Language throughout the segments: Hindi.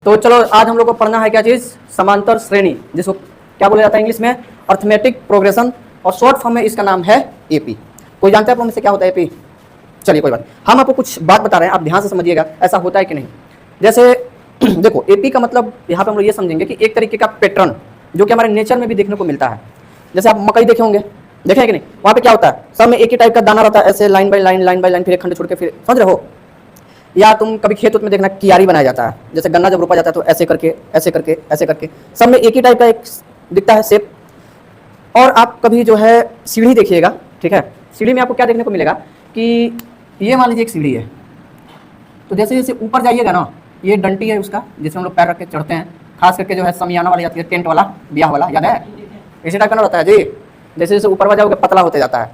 तो चलो आज हम लोग को पढ़ना है क्या चीज़, समांतर श्रेणी, जिसको क्या बोला जाता है इंग्लिश में, अर्थमेटिक प्रोग्रेशन, और शॉर्ट फॉर्म में इसका नाम है एपी। कोई जानता है आप लोगों में से क्या होता है एपी? चलिए कोई बात, हम आपको कुछ बात बता रहे हैं, आप ध्यान से समझिएगा ऐसा होता है कि नहीं। जैसे देखो एपी का मतलब यहाँ पे हम लोग ये समझेंगे कि एक तरीके का पैटर्न जो कि हमारे नेचर में भी देखने को मिलता है। जैसे आप मकई देखे होंगे, देखे हैं कि नहीं, वहाँ पे क्या होता है, सब में एक ही टाइप का दाना रहता है, ऐसे लाइन बाय लाइन, फिर एक खंड छोड़ के फिर, समझ रहे हो। या तुम कभी खेत में देखना कियारी बनाया जाता है, जैसे गन्ना जब रोपा जाता है तो ऐसे करके ऐसे करके ऐसे करके सब में एक ही टाइप का एक दिखता है शेप। और आप कभी जो है सीढ़ी देखिएगा, ठीक है, सीढ़ी में आपको क्या देखने को मिलेगा कि ये मान लीजिए एक सीढ़ी है, तो जैसे जैसे ऊपर जाइएगा ना, ये डंटी है उसका जिसमें हम लोग पैर रख के चढ़ते हैं, खास करके जो है समियाना वाली जाती है, टेंट वाला, ब्याह वाला, याद है, इसी टाइप का ना रहता है जी। जैसे जैसे ऊपर जाओगे पतला होते जाता है,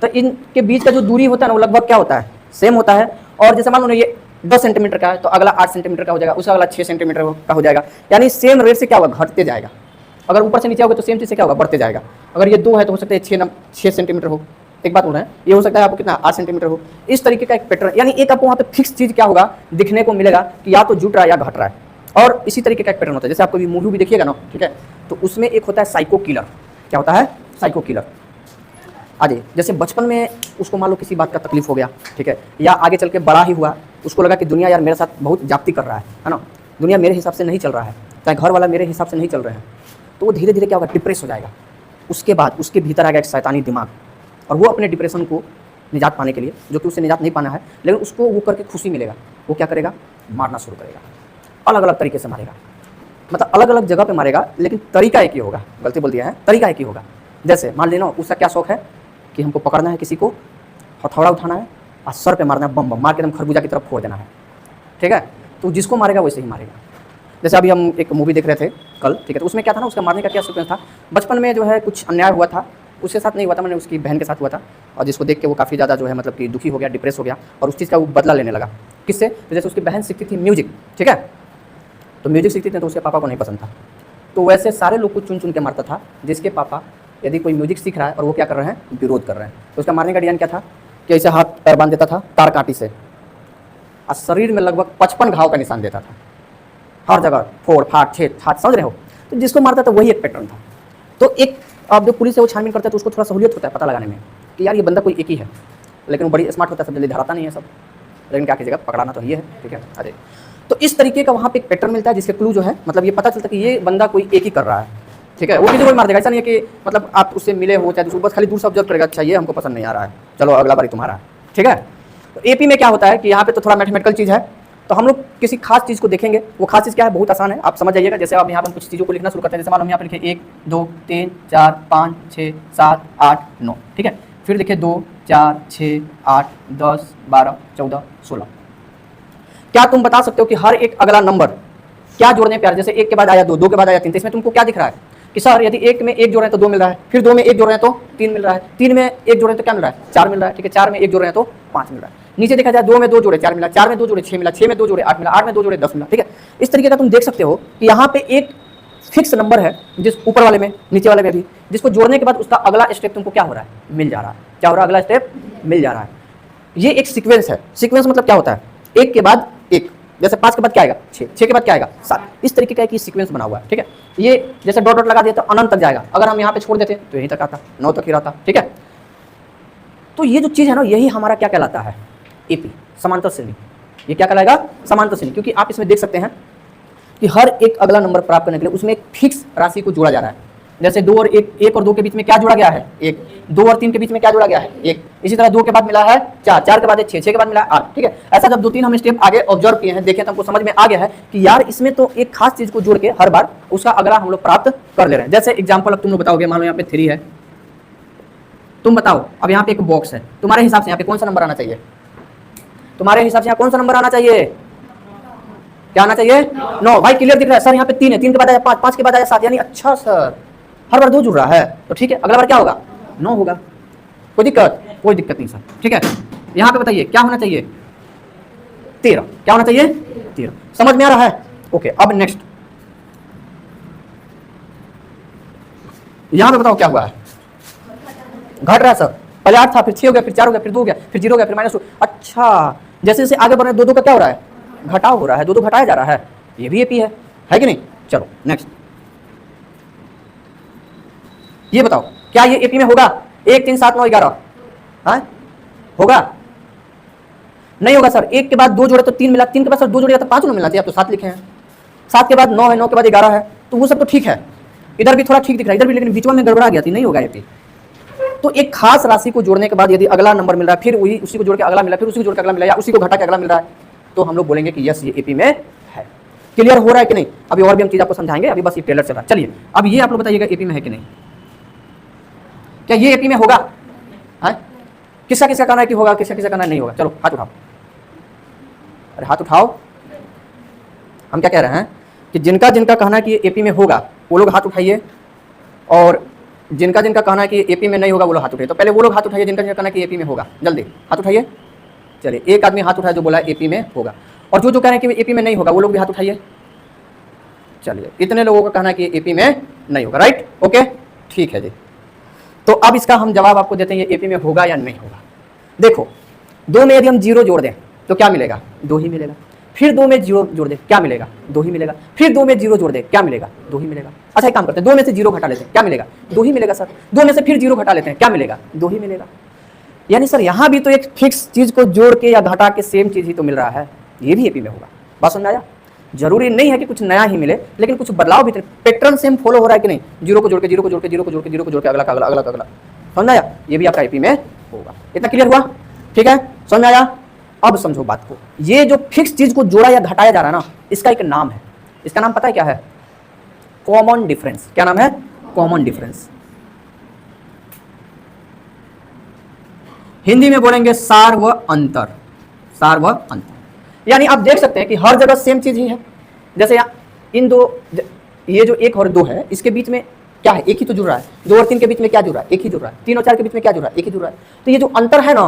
तो इनके बीच का जो दूरी होता है ना वो लगभग क्या होता है, सेम होता है। और जैसे मान लो ये 10 सेंटीमीटर का है तो अगला 8 सेंटीमीटर का हो जाएगा, उसका अगला 6 सेंटीमीटर का हो जाएगा, यानी सेम रेट से क्या होगा, घटते जाएगा। अगर ऊपर से नीचे होगा तो सेम चीज़ से क्या होगा, बढ़ते जाएगा। अगर ये 2 है तो हो सकता है 6 सेंटीमीटर हो, एक बात हो रहा है, ये हो सकता है आपको कितना 8 सेंटीमीटर हो। इस तरीके का एक पैटर्न, यानी एक आपको वहाँ पे फिक्स चीज़ क्या होगा दिखने को मिलेगा कि या तो जुट रहा है या घट रहा है। और इसी तरीके का एक पैटर्न होता है, जैसे आपको मूवी भी देखिएगा ना, ठीक है, तो उसमें एक होता है साइको किलर। क्या होता है? Psycho killer. आगे जैसे बचपन में उसको मान लो किसी बात का तकलीफ हो गया, ठीक है, या आगे चल के बड़ा ही हुआ, उसको लगा कि दुनिया यार मेरे साथ बहुत जाप्ती कर रहा है ना, दुनिया मेरे हिसाब से नहीं चल रहा है, चाहे घर वाला मेरे हिसाब से नहीं चल रहे हैं, तो वो धीरे धीरे क्या होगा, डिप्रेस हो जाएगा। उसके बाद उसके भीतर आ गया एक शैतानी दिमाग, और वो अपने डिप्रेशन को निजात पाने के लिए, जो कि उसे निजात नहीं पाना है, लेकिन उसको वो करके खुशी मिलेगा, वो क्या करेगा, मारना शुरू करेगा। अलग अलग तरीके से मारेगा, मतलब अलग अलग जगह पे मारेगा, लेकिन तरीका एक ही होगा। गलती बोल दिया है, तरीका एक ही होगा। जैसे मान लेना उसका क्या शौक है कि हमको पकड़ना है, किसी को हथौड़ा उठाना है और सर पे मारना है, बम बम मार के एकदम खरबूजा की तरफ फोड़ देना है, ठीक है। तो जिसको मारेगा वैसे ही मारेगा। जैसे अभी हम एक मूवी देख रहे थे कल, ठीक है, तो उसमें क्या था ना, उसका मारने का क्या सीक्वेंस था, बचपन में जो है कुछ अन्याय हुआ था, उसके साथ नहीं हुआ था, मैंने उसकी बहन के साथ हुआ था, और जिसको देख के वो काफ़ी ज़्यादा जो है मतलब कि दुखी हो गया, डिप्रेस हो गया, और उस चीज़ का वो बदला लेने लगा। किससे? तो जैसे उसकी बहन सीखती थी म्यूजिक, ठीक है, तो म्यूजिक सीखती थी तो उसके पापा को नहीं पसंद था, तो वैसे सारे लोग को चुन चुन के मारता था, जिसके पापा यदि कोई म्यूजिक सीख रहा है और वो क्या कर रहे हैं, विरोध कर रहे हैं, तो उसका मारने का डिजाइन क्या था कि ऐसे हाथ पैर बांध देता था तार कांटी से, और शरीर में लगभग 55 घाव का निशान देता था, हर जगह फोड़ फाड़ छेद हाथ, समझ रहे हो। तो जिसको मारता था वही एक पैटर्न था। तो एक अब जो पुलिस है वो छानबीन करता है तो उसको थोड़ा सहूलियत होता है पता लगाने में कि यार ये बंदा कोई एक ही है, लेकिन वो बड़ी स्मार्ट होता है, सब जल्दी धराता नहीं है सब, लेकिन क्या कीजिएगा, पकड़ाना तो ये है, ठीक है। अरे तो इस तरीके का वहाँ पे एक पैटर्न मिलता है, जिसके क्लू जो है मतलब ये पता चलता है कि ये बंदा कोई एक ही कर रहा है, ठीक है। वो किसी को मार देगा, ऐसा नहीं है कि मतलब आप उससे मिले हो चाहे दूसरे, बस खाली दूर से ऑब्जर्व करेगा, अच्छा ये हमको पसंद नहीं आ रहा है, चलो अगला बारी तुम्हारा है, ठीक है। तो एपी में क्या होता है कि यहाँ पे तो थोड़ा मैथमेटिकल चीज़ है, तो हम लोग किसी खास चीज़ को देखेंगे, वो खास चीज़ क्या है, बहुत आसान है, आप समझ जाइएगा। जैसे आप यहाँ पर कुछ चीज़ों को लिखना शुरू करते हैं, जैसे मान हम यहाँ पर लिखे 1 2 3 4 5 6 7 8 9, ठीक है, फिर लिखे 2 4 6 8 10 12 14 16। क्या तुम बता सकते हो कि हर एक अगला नंबर क्या जोड़ने पे, जैसे 1 के बाद आया 2, 2 के बाद आया 3, तो इसमें तुमको क्या दिख रहा है कि सर यदि 1 में 1 जोड़ रहे हैं तो 2 मिल रहा है, फिर 2 में 1 जोड़ रहे हैं तो 3 मिल रहा है, 3 में 1 जोड़ रहे हैं तो क्या मिल रहा है, 4 मिल रहा है, ठीक है, 4 में 1 जोड़ रहे हैं तो 5 मिल रहा है। नीचे देखा जाए 2 में 2 जोड़े 4 मिला, 4 में 2 जोड़े 6 मिला, 6 में 2 जोड़े 8 मिला, 8 में 2 जोड़े 10 मिला, ठीक है। इस तरीके का तुम देख सकते हो कि यहाँ पे एक फिक्स नंबर है, जिस ऊपर वाले में नीचे वाले में भी, जिसको जोड़ने के बाद उसका अगला स्टेप तुमको क्या हो रहा है, मिल जा रहा है। क्या हो रहा है, अगला स्टेप मिल जा रहा है। ये एक सीक्वेंस है। सीक्वेंस मतलब क्या होता है, 1 के बाद 1, जैसे 5 के बाद क्या आएगा 6, 6 के बाद क्या आएगा 7, इस तरीके का एक सीक्वेंस बना हुआ है, ठीक है। ये जैसे डॉट डॉट लगा दिया तो अनंत तक जाएगा, अगर हम यहाँ पे छोड़ देते तो यहीं तक आता, 9 तक ही रहता, ठीक है। तो ये जो चीज़ है ना, यही हमारा क्या कहलाता है, एपी, समांतर श्रेणी। ये क्या कहलाएगा, समांतर श्रेणी, क्योंकि आप इसमें देख सकते हैं कि हर एक अगला नंबर प्राप्त करने के लिए उसमें एक फिक्स राशि को जोड़ा जा रहा है। जैसे 2 और 1 और 2 के बीच में क्या जोड़ा गया है, 1, 2 और 3 के बीच में क्या जोड़ा गया है, 1, इसी तरह 2 के बाद मिला है 4, 4 के बाद 6, 6 के बाद मिला है 8, ठीक है। ऐसा जब 2-3 हम स्टेप आगे ऑब्जर्व किए हैं, देखें तो हमको समझ में आ गया है कि यार इसमें तो एक खास चीज को जोड़ के हर बार उसका अगला हम लोग प्राप्त कर ले रहे हैं। जैसे एग्जाम्पल अब तुम लोग बताओगे, मान लो यहाँ पे 3 है, तुम बताओ अब यहाँ पे एक बॉक्स है, तुम्हारे हिसाब से यहाँ पे कौन सा नंबर आना चाहिए, तुम्हारे हिसाब से यहाँ कौन सा नंबर आना चाहिए, क्या आना चाहिए, 9। भाई क्लियर दिख रहा है सर, यहाँ पे 3 है, 3 के बाद आया 5, 5 के बाद आया 7, यानी अच्छा सर हर बार 2 जुड़ रहा है, तो ठीक है, अगला बार क्या होगा 9 होगा, कोई दिक्कत, कोई दिक्कत नहीं सर, ठीक है। यहाँ पे बताइए क्या होना चाहिए, 13, क्या होना चाहिए 13, समझ में आ रहा है, ओके। अब नेक्स्ट यहाँ पे बताओ क्या हुआ है, घट रहा है सर, पहले 8 था, फिर 6 हो गया, फिर 4 हो गया, फिर 2 हो गया, फिर 0 हो गया, फिर -2, अच्छा। जैसे जैसे आगे बढ़ रहे हैं 2 का क्या हो रहा है, घटाव हो रहा है, 2 घटाया जा रहा है, ये भी एपी है कि नहीं। चलो नेक्स्ट, ये बताओ क्या ये एपी में होगा 1 3 7 9 11? हाँ होगा? नहीं होगा सर। 1 के बाद 2 जोड़े तो 3 मिला, 3 के बाद सर 2 जोड़े तो 5 मिलना चाहिए, आप तो 7 लिखे हैं। 7 के बाद 9 है, 9 के बाद 11 है, तो वो सब तो ठीक है। इधर भी थोड़ा ठीक दिख रहा है, इधर भी, लेकिन बीच में गड़बड़ा गया थी, नहीं होगा एपी। तो एक खास राशि को जोड़ने के बाद यदि अगला नंबर मिल रहा है, फिर वही उसी को जोड़ के अगला मिला, फिर उसी को जोड़ के अगला मिला, या उसी को घटा के अगला मिल रहा है, तो हम लोग बोलेंगे कि यस ये एपी में है। क्लियर हो रहा है कि नहीं? अभी और भी हम चीज आपको समझाएंगे, अभी बस ये टेलर चल रहा है। चलिए अब ये आप लोग बताइएगा एपी में है कि नहीं, क्या ये एपी में होगा? हाँ किसका किसका कहना है कि होगा, किसका किसका कहना है नहीं होगा? चलो हाथ उठाओ, अरे हाथ उठाओ। हम क्या कह रहे हैं कि जिनका जिनका कहना है कि एपी में होगा वो लोग हाथ उठाइए, और जिनका जिनका कहना है कि एपी में नहीं होगा वो लोग हाथ उठाइए। तो पहले वो लोग हाथ उठाइए जिनका जिनका कहना है कि एपी में होगा, जल्दी हाथ उठाइए। चलिए एक आदमी हाथ उठाया जो बोला एपी में होगा, और जो जो कह रहे हैं कि एपी में नहीं होगा वो लोग भी हाथ उठाइए। चलिए इतने लोगों का कहना है कि एपी में नहीं होगा, राइट, ओके ठीक है जी। तो अब इसका हम जवाब आपको देते हैं ये एपी में होगा या नहीं होगा। देखो 2 में यदि हम 0 जोड़ दें तो क्या मिलेगा? 2 ही मिलेगा। फिर 2 में 0 जोड़ दे क्या मिलेगा? 2 ही मिलेगा। फिर 2 में 0 जोड़ दे क्या मिलेगा? 2 ही मिलेगा। अच्छा एक काम करते हैं, 2 में से 0 घटा लेते हैं, क्या मिलेगा? 2 ही मिलेगा सर। 2 में से फिर 0 घटा लेते हैं, क्या मिलेगा? 2 ही मिलेगा। यानी सर यहाँ भी तो एक फिक्स चीज को जोड़ के या घटा के सेम चीज ही तो मिल रहा है, ये भी एपी में होगा। बात समझ आया? जरूरी नहीं है कि कुछ नया ही मिले, लेकिन कुछ बदलाव भी, पैटर्न सेम फॉलो हो रहा है कि नहीं। 0 को जोड़ के 0 को जोड़ के 0 को जोड़ के 0 को जोड़ के अगला का अगला अगला का अगला, समझ आया? ये भी आपका एपी में होगा। इतना क्लियर हुआ? ठीक है, समझ आया? अब समझो बात को, ये जो फिक्स चीज को जोड़ा या घटाया जा रहा है ना, इसका एक नाम है। इसका नाम पता है क्या है? Common difference. क्या नाम है? Common difference. हिंदी में बोलेंगे सार व अंतर। सार व अंतर यानी आप देख सकते हैं कि हर जगह सेम चीज ही है। जैसे यहाँ इन दो, ये जो 1 और 2 है इसके बीच में क्या है? एक ही तो जुड़ रहा है। 2 और 3 के बीच में क्या जुड़ रहा है? एक ही जुड़ रहा है। 3 और 4 के बीच में क्या जुड़ रहा है? एक ही जुड़ रहा है। तो ये जो अंतर है ना,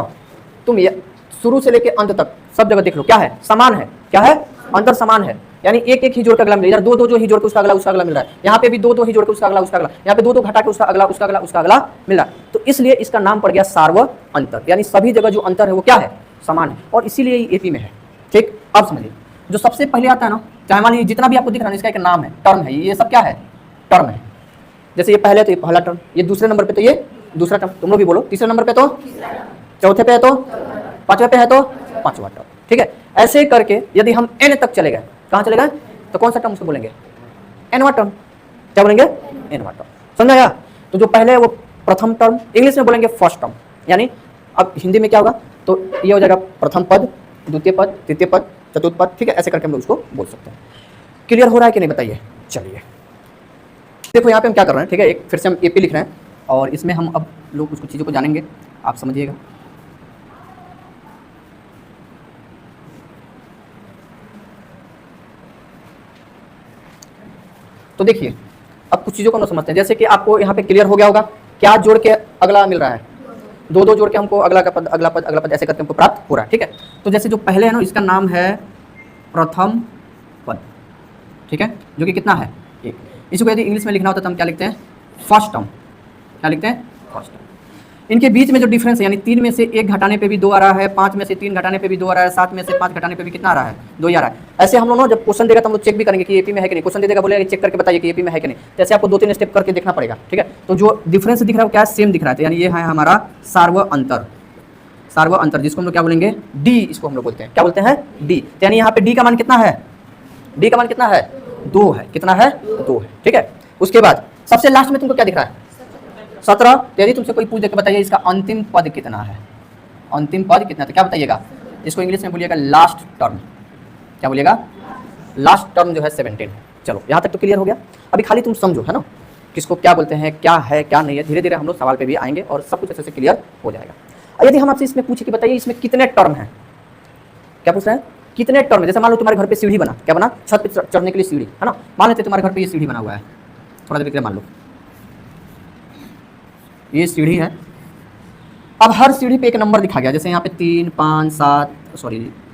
तुम ये शुरू से लेके अंत तक सब जगह देख लो, क्या है? समान है। क्या है? अंतर समान है। यानी एक एक ही जोड़ के अगला मिल रहा है। 2 2 जो ही जोड़ के उसका अगला मिल रहा है। यहाँ पे भी 2 2 ही जोड़ के उसका अगला यहाँ पे 2 2 घटा के उसका अगला मिल रहा है। तो इसलिए इसका नाम पड़ गया सार व अंतर, यानी सभी जगह जो अंतर है वो क्या है? समान है, और इसीलिए ये एपी में है। ठीक, अब समझिए जो सबसे पहले आता है ना, चाहे मान लीजिए जितना भी आपको दिख रहा है इसका एक नाम है, टर्म है। ये सब क्या है? टर्म है। जैसे ये पहले तो ये पहला टर्म, ये दूसरे नंबर पे तो ये दूसरा टर्म, तुम लोग भी बोलो। तीसरे नंबर पे तो, चौथे पे है तो, पांचवे पे है तो पांचवा टर्म। ठीक है, ऐसे करके यदि हम n तक चले गए, कहाँ चले गए? तो कौन सा टर्म उसको बोलेंगे? nवां टर्म। क्या बोलेंगे? nवां टर्म। समझ आया? तो जो पहले है वो प्रथम टर्म, इंग्लिश में बोलेंगे फर्स्ट टर्म। यानी अब हिंदी में क्या होगा? तो ये हो जाएगा प्रथम पद, द्वितीय पद, तृतीय पद, चतुर्थ पद। ठीक है, ऐसे करके हम लोग उसको बोल सकते हैं। क्लियर हो रहा है कि नहीं बताइए? चलिए देखो यहाँ पे हम क्या कर रहे हैं। ठीक है, एक फिर से हम एपी लिख रहे हैं, और इसमें हम अब लोग कुछ चीज़ों को जानेंगे, आप समझिएगा। तो देखिए अब कुछ चीज़ों को हम समझते हैं। जैसे कि आपको यहाँ पे क्लियर हो गया होगा, क्या जोड़ के अगला मिल रहा है? 2 2 जोड़ के हमको अगला का पद, अगला पद, अगला पद, ऐसे करके हमको प्राप्त हो रहा है। ठीक है, तो जैसे जो पहले है ना, इसका नाम है प्रथम पद। ठीक है, जो कि कितना है? 1। इसको यदि इंग्लिश में लिखना होता है तो हम क्या लिखते हैं? First term. क्या लिखते हैं? First term. इनके बीच में जो डिफरेंस है, यानी 3 में से 1 घटाने पे भी 2 आ रहा है, 5 में से 3 घटाने पे भी 2 आ रहा है, 7 में से 5 घटाने पे भी कितना आ रहा है? 2 ही आ रहा है। ऐसे हम लोग ना जब क्वेश्चन देगा तो हम लोग चेक भी करेंगे कि एपी में है कि नहीं। क्वेश्चन दे देगा, बोलेगा चेक करके बताइए कि एपी में है कि नहीं। जैसे आपको 2-3 स्टेप करके देखना पड़ेगा। ठीक है, तो जो डिफरेंस दिख रहा है वो क्या है? सेम दिख रहा है। यानी ये है हमारा सार्व अंतर। सार्व अंतर जिसको हम लोग क्या बोलेंगे? डी, इसको हम लोग बोलते हैं। क्या बोलते हैं? डी। यानी यहाँ पे डी का मान कितना है? डी का मान कितना है? 2 है। कितना है? 2 है। ठीक है, उसके बाद सबसे लास्ट में तुमको क्या दिख रहा है? 17। यदि तुमसे कोई पूछ दे के बताइए इसका अंतिम पद कितना है? अंतिम पद कितना था? क्या बताइएगा? इसको इंग्लिश में बोलिएगा लास्ट टर्म। क्या बोलिएगा? लास्ट टर्म जो है 17। चलो यहाँ तक तो क्लियर हो गया। अभी खाली तुम समझो, है ना, किसको क्या बोलते हैं, क्या है क्या नहीं है। धीरे धीरे हम लोग सवाल पे भी आएंगे और सब कुछ अच्छे से क्लियर हो जाएगा। यदि हम आपसे इसमें पूछे कि बताइए इसमें कितने टर्म हैं, क्या पूछ रहे हैं? कितने टर्म? जैसे मान लो तुम्हारे घर पे सीढ़ी बना, क्या बना? छत पे चढ़ने के लिए सीढ़ी, है ना। मान लेते तुम्हारे घर पे ये सीढ़ी बना हुआ है, थोड़ा देर मान लो ये सीढ़ी है। अब हर सीढ़ी पे एक नंबर दिखा गया, जैसे यहाँ पे 3 5 7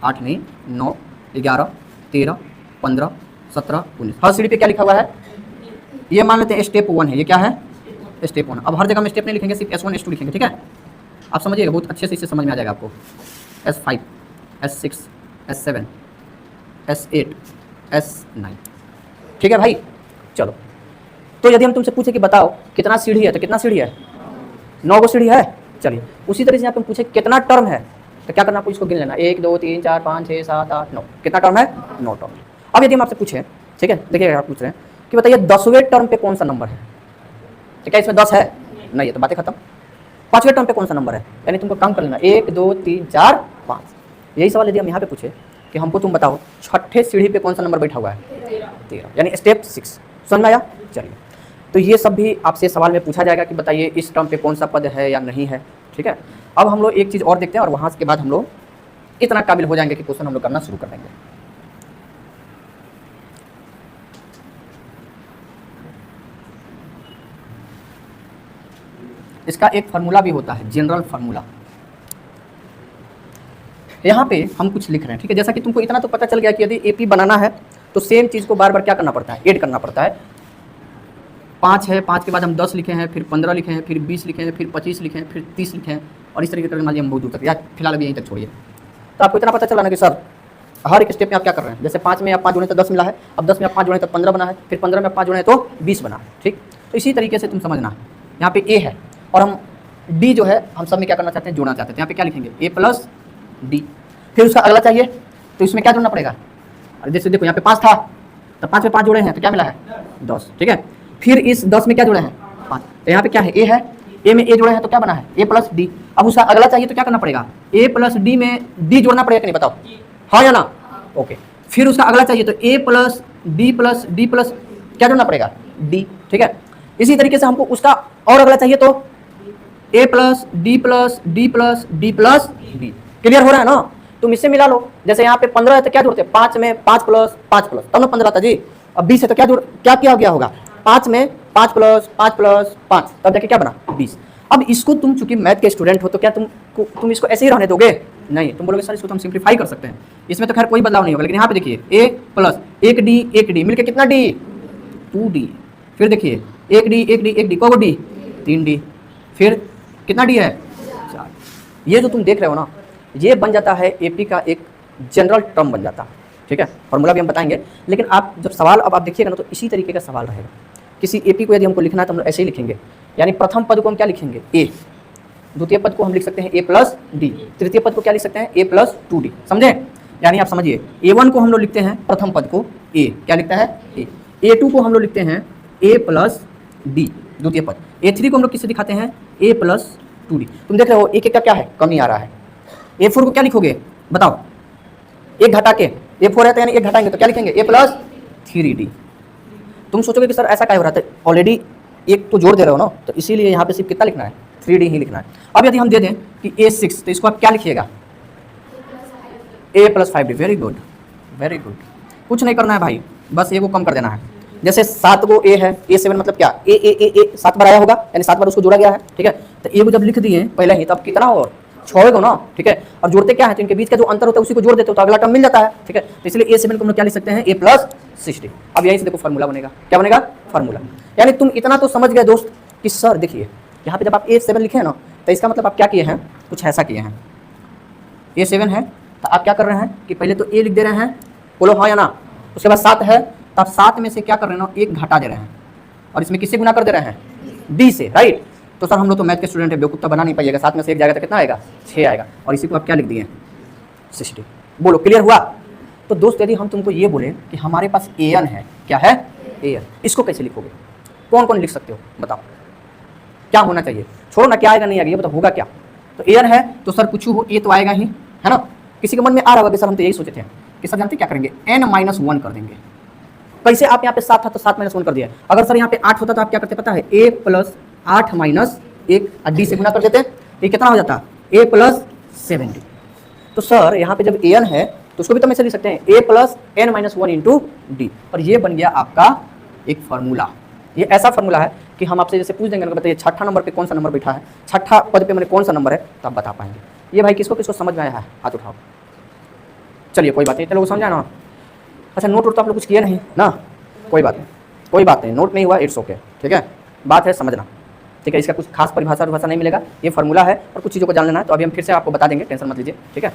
8 नहीं 9 11 13 15 17 19। हर सीढ़ी पे क्या लिखा हुआ है? ये मान लेते हैं स्टेप 1 है। ये क्या है? स्टेप 1। अब हर जगह में स्टेप नहीं लिखेंगे, सिर्फ S1 S2 लिखेंगे। ठीक है, आप समझिएगा, बहुत अच्छे से इससे समझ में आ जाएगा आपको। S5 S6 S7 S8 S9। ठीक है भाई, चलो। तो यदि हम तुमसे पूछे कि बताओ कितना सीढ़ी है, तो कितना सीढ़ी है? 9 गो सीढ़ी है। चलिए उसी तरह से यहाँ पे पूछे कितना टर्म है, तो क्या करना, आपको इसको गिन लेना, 1 2 3 4 5 6 7 8 9। कितना टर्म है? 9 टर्म। अब यदि हम आपसे पूछे, ठीक है, देखिए आप पूछ रहे हैं कि बताइए 10वें टर्म पे कौन सा नंबर है, तो क्या इसमें 10 है? नहीं है, तो बातें खत्म। 5वें टर्म पे कौन सा नंबर है, यानी तुमको काम कर लेना 1 2 3 4 5। यही सवाल यदि हम यहाँ पे पूछे कि हमको तुम बताओ छठे सीढ़ी पे कौन सा नंबर बैठा हुआ है? 13, यानी स्टेप 6। समझ में आया? चलिए, तो ये सब भी आपसे सवाल में पूछा जाएगा कि बताइए इस टर्म पे कौन सा पद है या नहीं है। ठीक है, अब हम लोग एक चीज़ और देखते हैं और वहाँ के बाद हम लोग इतना काबिल हो जाएंगे कि क्वेश्चन हम लोग करना शुरू कर देंगे। इसका एक फार्मूला भी होता है, जनरल फार्मूला। यहाँ पे हम कुछ लिख रहे हैं, ठीक है, जैसा कि तुमको इतना तो पता चल गया कि यदि एपी बनाना है तो सेम चीज़ को बार बार क्या करना पड़ता है? ऐड करना पड़ता है। 5 है, 5 के बाद हम 10 लिखे हैं, फिर 15 लिखे हैं, फिर 20 लिखे हैं, फिर 25 लिखे हैं, फिर 30 लिखे हैं, और इस तरीके से मान लीजिए हम बहुत दूर तक, या फिलहाल अभी यहीं तक छोड़िए। तो आपको इतना पता चला ना कि सर हर एक स्टेप में आप क्या कर रहे हैं। जैसे 5 में आप 5 जोड़े तो 10 मिला है, अब 10 में आप 5 जोड़े तो 15 बना है, फिर 15 में आप 5 जोड़े तो 20 बना है। ठीक, तो इसी तरीके से तुम समझना, यहाँ पे ए है और हम डी जो है हम सब में क्या करना चाहते हैं? जोड़ना चाहते हैं। यहाँ पे क्या लिखेंगे? ए प्लस डी। फिर उसका अगला चाहिए तो इसमें क्या जोड़ना पड़ेगा? जैसे देखो यहाँ पे 5 था तो 5 में 5 जोड़े हैं तो क्या मिला है? 10। ठीक है, फिर इस 10 में क्या जोड़े हैं? 5। तो यहाँ पे क्या है? ए है, ए में ए जोड़े हैं तो क्या बना है? ए प्लस डी। अब उसका अगला चाहिए तो क्या करना पड़ेगा? ए प्लस डी में डी जोड़ना पड़ेगा कि नहीं, बताओ, हाँ या ना? ओके, फिर उसका अगला चाहिए तो ए प्लस डी प्लस क्या जोड़ना पड़ेगा? डी। ठीक है, इसी तरीके से हमको उसका और अगला चाहिए तो a plus d plus d plus d plus d. Clear हो रहा है ना? तुम इससे मिला लो, जैसे यहाँ पे 15 है तो क्या जोड़ते हैं? 5 में 5 प्लस तब ना 15 था जी। अब 20 है तो क्या किया गया होगा? 5 में 5 प्लस 5, तब देखिए क्या बना? 20। अब इसको तुम चूंकि मैथ के स्टूडेंट हो तो क्या तुम इसको ऐसे ही रहने दोगे? नहीं, तुम बोलोगे सर इसको तो हम सिंप्लीफाई कर सकते हैं, इसमें तो खैर कोई बदलाव नहीं होगा। लेकिन यहाँ पे देखिए ए प्लस एक डी मिलकर कितना डी? 2D। फिर देखिए एक डी को डी 3D, फिर कितना डी है? 4। ये जो तुम देख रहे हो ना, ये बन जाता है एपी का एक जनरल टर्म बन जाता है। ठीक है, फॉर्मूला भी हम बताएंगे, लेकिन आप जब सवाल अब आप देखिएगा ना तो इसी तरीके का सवाल रहेगा। किसी एपी को यदि हमको लिखना है तो हम लोग ऐसे ही लिखेंगे, यानी प्रथम पद को हम क्या लिखेंगे? ए। द्वितीय पद को हम लिख सकते हैं ए प्लस डी। तृतीय पद को क्या लिख सकते हैं? ए प्लस 2D। समझे? यानी आप समझिए, A1 को हम लोग लिखते हैं प्रथम पद को ए, क्या लिखता है? ए। A2 को हम लोग लिखते हैं ए प्लस डी द्वितीय पद। A3 को हम लोग किससे दिखाते हैं? ए प्लस 2D। तुम देख रहे हो एक का क्या है? कमी आ रहा है। A4 को क्या लिखोगे बताओ? एक घटा के, A4 है तो यानी एक घटाएंगे तो क्या लिखेंगे? ए प्लस 3D। तुम सोचोगे कि सर ऐसा क्या हो रहा था, ऑलरेडी एक तो जोड़ दे रहे हो ना, तो इसीलिए यहाँ पे सिर्फ कितना लिखना है? 3D ही लिखना है। अब यदि हम दे दें कि A6 तो इसको आप क्या लिखिएगा? ए प्लस 5D। वेरी गुड, कुछ नहीं करना है भाई, बस ए को कम कर देना है। जैसे 7 गो ए है, A7 मतलब क्या? ए 7 बार आया होगा, यानी 7 बार उसको जोड़ा गया है। ठीक है, तो ए को जब लिख दिए पहले ही, तब कितना और 6 को ना। ठीक है, और जोड़ते क्या है तो इनके बीच का जो अंतर होता है उसी को जोड़ देते हो तो अगला टर्म मिल जाता है। ठीक है, तो इसलिए A7 को हम लोग क्या लिख सकते हैं? ए प्लस 60। अब यहीं से देखो फार्मूला बनेगा, क्या बनेगा? फार्मूला। यानी तुम इतना तो समझ गए दोस्त कि सर देखिए यहाँ पे जब आप A7 लिखे हैं ना तो इसका मतलब आप क्या किए हैं? कुछ ऐसा किए हैं। A7 है तो आप क्या कर रहे हैं कि पहले तो ए लिख दे रहे हैं, बोलो हाँ या ना। उसके बाद 7 है तो आप 7 में से क्या कर रहे हैं ना? एक घटा दे रहे हैं, और इसमें किससे गुना कर दे रहे हैं? डी से, राइट। तो सर हम लोग तो मैथ के स्टूडेंट है, बेवकूफ़ तो बना नहीं पाइएगा, 7 में से एक जाएगा तो कितना आएगा? 6 आएगा, और इसी को आप क्या लिख दिए? 60। बोलो क्लियर हुआ? तो दोस्त यदि हम तुमको ये बोले कि हमारे पास an है, क्या है? an, इसको कैसे लिखोगे? कौन कौन लिख सकते हो बताओ? क्या होना चाहिए? छोड़ो ना क्या आएगा नहीं आएगा, ये बताओ होगा क्या? तो an है तो सर कुछ हो ए तो आएगा ही, है ना? किसी के मन में आ रहा होगा कि सर हम तो यही सोचे थे कि सर जानते क्या करेंगे? n-1 कर देंगे। कैसे? आप यहाँ पे 7 था तो 7-1 कर दिया। अगर सर यहाँ पे 8 होता तो आप क्या करते पता है? a प्लस 8 माइनस 1 डी से गुना कर देते, ये कितना हो जाता? a plus 70। तो सर यहाँ पे जब an है तो उसको भी तो हम ऐसे लिख सकते हैं a plus n-1 into D, और ये बन गया आपका एक फार्मूला। ये ऐसा फार्मूला है कि हम आपसे जैसे पूछ देंगे, बताइए छठा नंबर पे कौन सा नंबर बैठा है, छठा पद पे मैंने कौन सा नंबर है, तो आप बता पाएंगे। ये भाई किसको किसको समझ में आया है? हाथ उठाओ। चलिए कोई बात नहीं, चलो वो समझा ना। अच्छा नोट तो आप लोग कुछ किए नहीं ना? कोई बात नहीं, नोट नहीं हुआ, इट्स ओके। ठीक है, बात है समझना। ठीक है, इसका कुछ खास परिभाषा नहीं मिलेगा, ये फार्मूला है और कुछ चीज़ों को जान लेना है, तो अभी हम फिर से आपको बता देंगे, टेंशन मत लीजिए। ठीक है,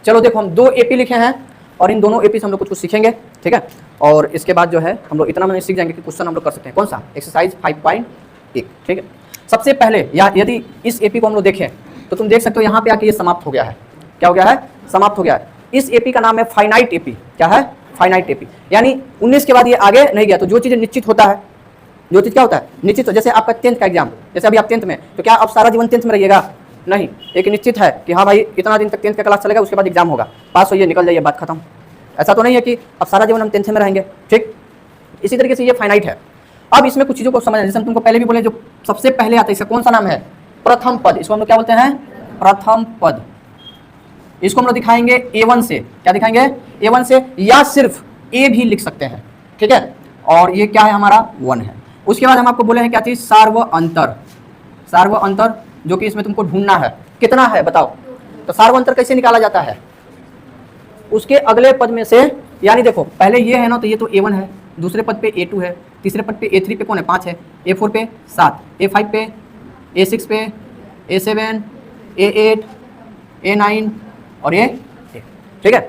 चलो देखो हम 2 AP लिखे हैं और इन दोनों एपी से हम लोग कुछ कुछ सीखेंगे, ठीक है। और इसके बाद जो है हम लोग इतना मैंने सीख जाएंगे कि क्वेश्चन हम लोग कर सकते हैं। कौन सा? एक्सरसाइज 5.1, ठीक है। सबसे पहले या यदि इस एपी को हम लोग देखें तो तुम देख सकते हो यहाँ पे आके ये समाप्त हो गया है। क्या हो गया है? समाप्त हो गया है। इस एपी का नाम है फाइनाइट एपी। क्या है? Finite AP. यानी 19 के बाद ये आगे नहीं गया। तो जो चीज़ निश्चित होता है, जो चीज़ क्या होता है? निश्चित हो। जैसे आपका 10th का एग्जाम, जैसे अभी आप 10th में, तो क्या आप सारा जीवन 10th में रहिएगा? नहीं। एक निश्चित है कि हाँ भाई इतना दिन तक 10th का क्लास चलेगा, उसके बाद एग्जाम होगा, पास होइए निकल जाइए, बात खत्म। ऐसा तो नहीं है कि अब सारा जीवन हम 10th में रहेंगे, ठीक। इसी तरीके से ये फाइनाइट है। अब इसमें कुछ चीज़ों को समझना, जैसे हम तुमको पहले भी बोले, जो सबसे पहले आता है इसका कौन सा नाम है? प्रथम पद। इसको हम लोग क्या बोलते हैं? प्रथम पद। इसको हम लोग दिखाएंगे A1 से। क्या दिखाएंगे? A1 से, या सिर्फ A भी लिख सकते हैं, ठीक है। और ये क्या है? हमारा 1 है। उसके बाद हम आपको बोले हैं क्या चीज़? सार्व अंतर। सार्व अंतर, जो कि इसमें तुमको ढूंढना है कितना है, बताओ। तो सार्व अंतर कैसे निकाला जाता है? उसके अगले पद में से, यानी देखो पहले ये है ना, तो ये तो A1 है, दूसरे पद पे A2 है, तीसरे पद पे A3 पे कौन है? 5 है, A4 पे 7, A5 पे, A6 पे, A7, A8, A9 और ये, ठीक है।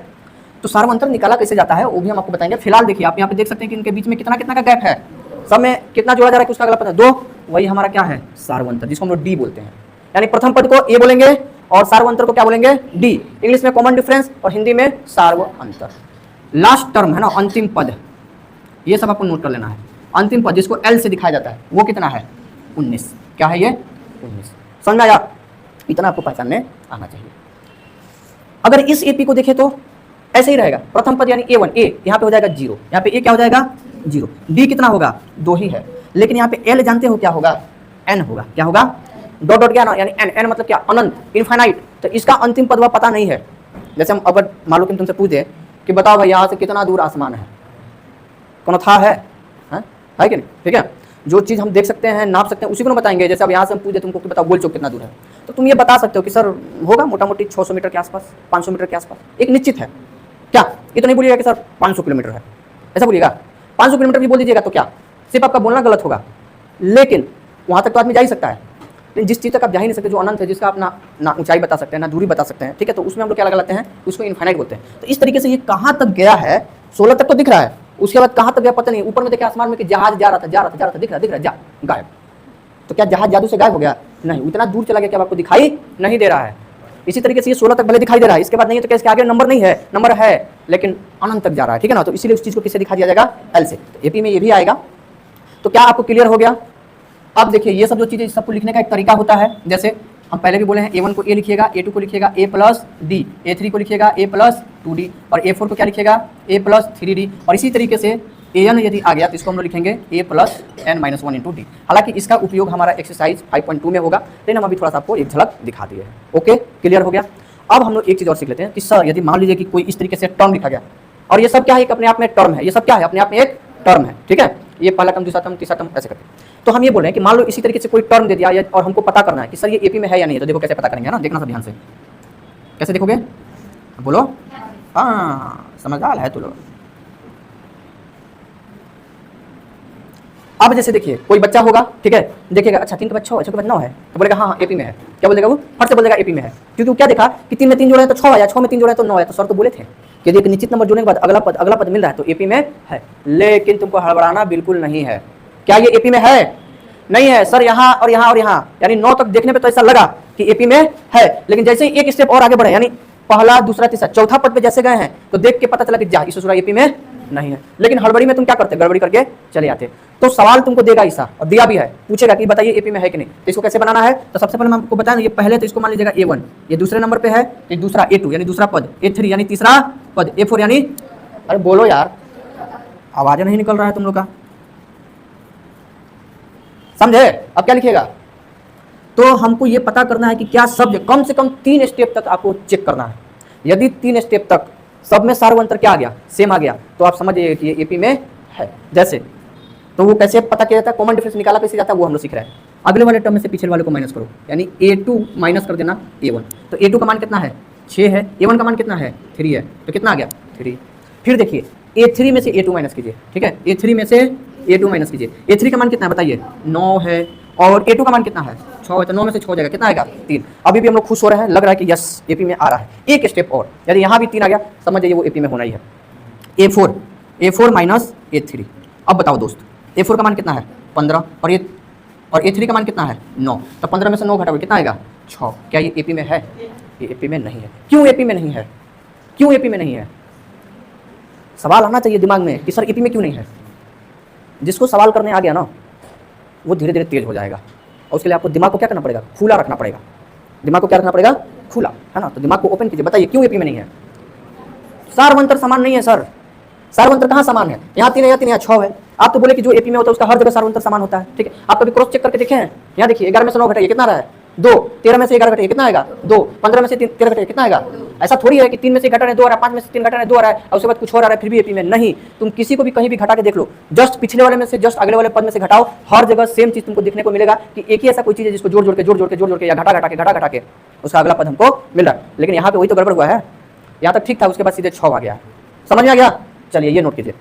तो सार्व अंतर निकाला कैसे जाता है वो भी हम आपको बताएंगे। फिलहाल देखिए आप यहाँ पे देख सकते हैं कि इनके बीच में कितना कितना का गैप है, सब में कितना जोड़ा जा रहा है, उसका अगला पद है 2, वही हमारा क्या है? सार्व अंतर, जिसको हम लोग डी बोलते हैं। यानी प्रथम पद को ए बोलेंगे और सार्व अंतर को क्या बोलेंगे? डी। इंग्लिश में कॉमन डिफरेंस और हिंदी में सार्व अंतर। लास्ट टर्म है ना, अंतिम पद, ये सब आपको नोट कर लेना है। अंतिम पद जिसको एल से दिखाया जाता है वो कितना है? 19। क्या है ये? 19। समझ में आया? इतना आपको पहचानने आना चाहिए। अगर इस एपी को देखें तो ऐसे ही रहेगा। प्रथम पद यानी A1, ए यहाँ पे हो जाएगा 0, यहाँ पे ए क्या हो जाएगा? 0। डी कितना होगा? 2 ही है। लेकिन यहाँ पे एल जानते हो क्या होगा? एन होगा। क्या होगा? डॉट डॉट क्या ना, यानी एन। एन मतलब क्या? अनंत, इनफाइनाइट। तो इसका अंतिम पद वह पता नहीं है। जैसे हम अगर मान लो कि तुमसे पूछ दे कि बताओ भाई यहाँ से कितना दूर आसमान है, कौन था है कि नहीं, ठीक है। जो चीज़ हम देख सकते हैं, नाप सकते हैं, उसी को हम बताएंगे। जैसे अब यहाँ से हम पूछे तुमको कि बताओ गोल चौक कितना दूर है, तो तुम ये बता सकते हो कि सर होगा मोटा मोटी 600 मीटर के आसपास, 500 मीटर के आसपास। एक निश्चित है। क्या ये तो नहीं बोलिएगा कि सर 500 किलोमीटर है, ऐसा बोलिएगा। 500 किलोमीटर भी बोल दीजिएगा तो क्या सिर्फ आपका बोलना गलत होगा, लेकिन वहाँ तक तो आदमी जा ही सकता है। लेकिन जिस चीज़ तक आप जा ही नहीं सकते, जो अनंत है, जिसका आप ना ऊंचाई बता सकते हैं, ना दूरी बता सकते हैं, ठीक है, तो उसमें हम लोग क्या लगा लेते हैं? उसको इनफाइनाइट बोलते हैं। तो इस तरीके से ये कहाँ तक गया है? 16 तक तो दिख रहा है, उसके बाद कहाँ तक गया पता नहीं। ऊपर में देखे आसमान में कि जहाज जा रहा था, दिख रहा जा गायब। तो क्या जहाज जादू से गायब हो गया? नहीं, उतना दूर चला गया कि आपको दिखाई नहीं दे रहा है। इसी तरीके से ये 16 तक भले दिखाई दे रहा है, इसके बाद नहीं है, तो क्या इसके आगे नंबर नहीं है? नंबर है, लेकिन अनंत तक जा रहा है, ठीक है ना। तो इसीलिए उस चीज़ को किससे दिखा दिया जाएगा? एल से। तो एपी में ये भी आएगा। तो क्या आपको क्लियर हो गया? अब देखिए ये सब जो चीज़ें, सबको लिखने का एक तरीका होता है। जैसे हम पहले भी बोले हैं, A1 को A लिखिएगा, A2 को लिखिएगा A+D, A3 को लिखिएगा A+2D और A4 को क्या लिखिएगा? A+3D। और इसी तरीके से AN यदि आ गया तो इसको हम लोग लिखेंगे A+n-1 × D। हालांकि इसका उपयोग हमारा एक्सरसाइज 5.2 में होगा, लेकिन हम अभी थोड़ा सा आपको एक झलक दिखा दिए हैं। ओके, क्लियर हो गया। अब हम लोग एक चीज़ और सीख लेते हैं कि सर यदि मान लीजिए कि कोई इस तरीके से टर्म लिखा गया, और ये सब क्या है? एक अपने आप में टर्म है। ये सब क्या है? अपने आप में एक टर्म है, ठीक है। ये पहला टर्म, दूसरा टर्म, तीसरा टर्म, ऐसे करके। तो हम ये बोल रहे हैं कि मान लो इसी तरीके से कोई टर्म दे दिया और हमको पता करना है कि सर ये एपी में है या नहीं है। तो देखो कैसे पता करेंगे ना, देखना सब ध्यान से। कैसे देखोगे? बोलो। हाँ, समझदार है तू लोग। अब जैसे देखिए कोई बच्चा होगा, ठीक है, देखेगा अच्छा 3 के बाद 6, 6 के बाद 9 है, तो बोलेगा हाँ एपी में है। क्या बोलेगा वो? फट से बोलेगा एपी में है, क्योंकि वो क्या देखा कि 3 में 3 जोड़े तो 6 आया, 6 में 3 जोड़े तो 9 आया। तो सर तो बोले थे कि यदि एक निश्चित नंबर जोड़ने के बाद अगला पद मिल रहा है तो एपी में है। लेकिन तुमको हड़बड़ाना बिल्कुल नहीं है। क्या ये एपी में है? नहीं है सर। यहाँ और यहाँ और यहाँ, यानी 9 तक देखने पे तो ऐसा लगा कि एपी में है, लेकिन जैसे ही एक स्टेप और आगे बढ़े, यानी पहला, दूसरा, तीसरा, चौथा पद पे जैसे गए हैं, तो देख के पता चला कि जा इस सूरा एपी में नहीं है। लेकिन हड़बड़ी में तुम क्या करते? गड़बड़ी करके चले आते। तो सवाल तुमको देगा ऐसा, और दिया भी है, पूछेगा कि बताइए एपी में है कि नहीं। तो इसको कैसे बनाना है? तो सबसे पहले मैं आपको बताएं, ये पहले तो इसको मान लीजिएगा A1, ये दूसरे नंबर पे है, ये दूसरा A2 यानी दूसरा पद, A3 यानी तीसरा पद, A4 यानी, अरे बोलो यार, आवाज नहीं निकल रहा है तुम लोग का, समझे? अब क्या लिखिएगा? तो हमको ये पता करना है कि क्या शब्द कम से कम 3 स्टेप तक आपको चेक करना है। यदि 3 स्टेप तक सब में सार्व अंतर क्या आ गया? सेम आ गया, तो आप समझिए कि ये एपी में है। जैसे तो वो कैसे पता किया जाता है? कॉमन डिफरेंस निकाला कैसे जाता है वो हम लोग सीख रहे हैं। अगले वाले टर्म में से पिछले वाले को माइनस करो, यानी A2 माइनस कर देना A1। तो A2 का मान कितना है? 6 है। A1 का मान कितना है? 3 है। तो कितना आ गया? 3। फिर देखिए A3 में से A2 माइनस कीजिए, ठीक है, A3 में से A2 माइनस कीजिए। A3 का मान कितना है बताइए? 9 है। और A2 का मान कितना है? 6 है तो 9 में से 6 हो जाएगा, कितना आएगा 3। अभी भी हम लोग खुश हो रहे हैं, लग रहा है कि यस एपी में आ रहा है। एक स्टेप और, यदि यहाँ भी 3 आ गया समझ जाइए वो एपी में होना ही है। A4 minus A3। अब बताओ दोस्त, A4 का मान कितना है 15 और A3 का मान कितना है 9, तो 15 में से 9 घटाओगे कितना आएगा 6। क्या ये एपी में है? ये एपी में नहीं है। क्यों एपी में नहीं है? क्यों एपी में नहीं है? सवाल आना चाहिए दिमाग में कि सर एपी में क्यों नहीं है। जिसको सवाल करने आ गया ना वो धीरे धीरे तेज हो जाएगा, और उसके लिए आपको दिमाग को क्या करना पड़ेगा, खुला रखना पड़ेगा। दिमाग को क्या रखना पड़ेगा, खुला, है ना। तो दिमाग को ओपन कीजिए, बताइए क्यों एपी में नहीं है। सारवंतर समान नहीं है सर, सारवंतर कहाँ समान है? यहाँ 3 है, यहाँ 3 है, 6 है। आप तो बोले कि जो एपी में होता है उसका हर जगह सारवंतर समान होता है, ठीक है। आप कभी क्रॉस चेक करके देखे हैं? यहाँ देखिए 11 में से 9 घटाइए कितना रहा है 2, 13 में से 11 घटाइए कितना आएगा 2, 15 में से 13 घटाइए कितना आएगा। ऐसा थोड़ी है कि 3 में से घटा रहे 2 आ रहा है, 5 में से 3 घटा रहे 2 आ रहा है और उसके बाद कुछ और आ रहा है फिर भी एपी में नहीं। तुम किसी को भी कहीं भी घटा के देख लो, जस्ट पिछले वाले में से जस्ट अगले वाले पद में से घटाओ, हर जगह सेम चीज तुमको देखने को मिलेगा कि एक ही ऐसा कोई चीज है जिसको जोड़ जोड़ के या घटा के उसका अगला पद हमको मिल रहा है। लेकिन यहाँ पे वही तो गड़बड़ हुआ है। यहाँ तक ठीक था, उसके बाद सीधे 6 आ गया। समझ में आ गया? चलिए ये नोट कीजिए।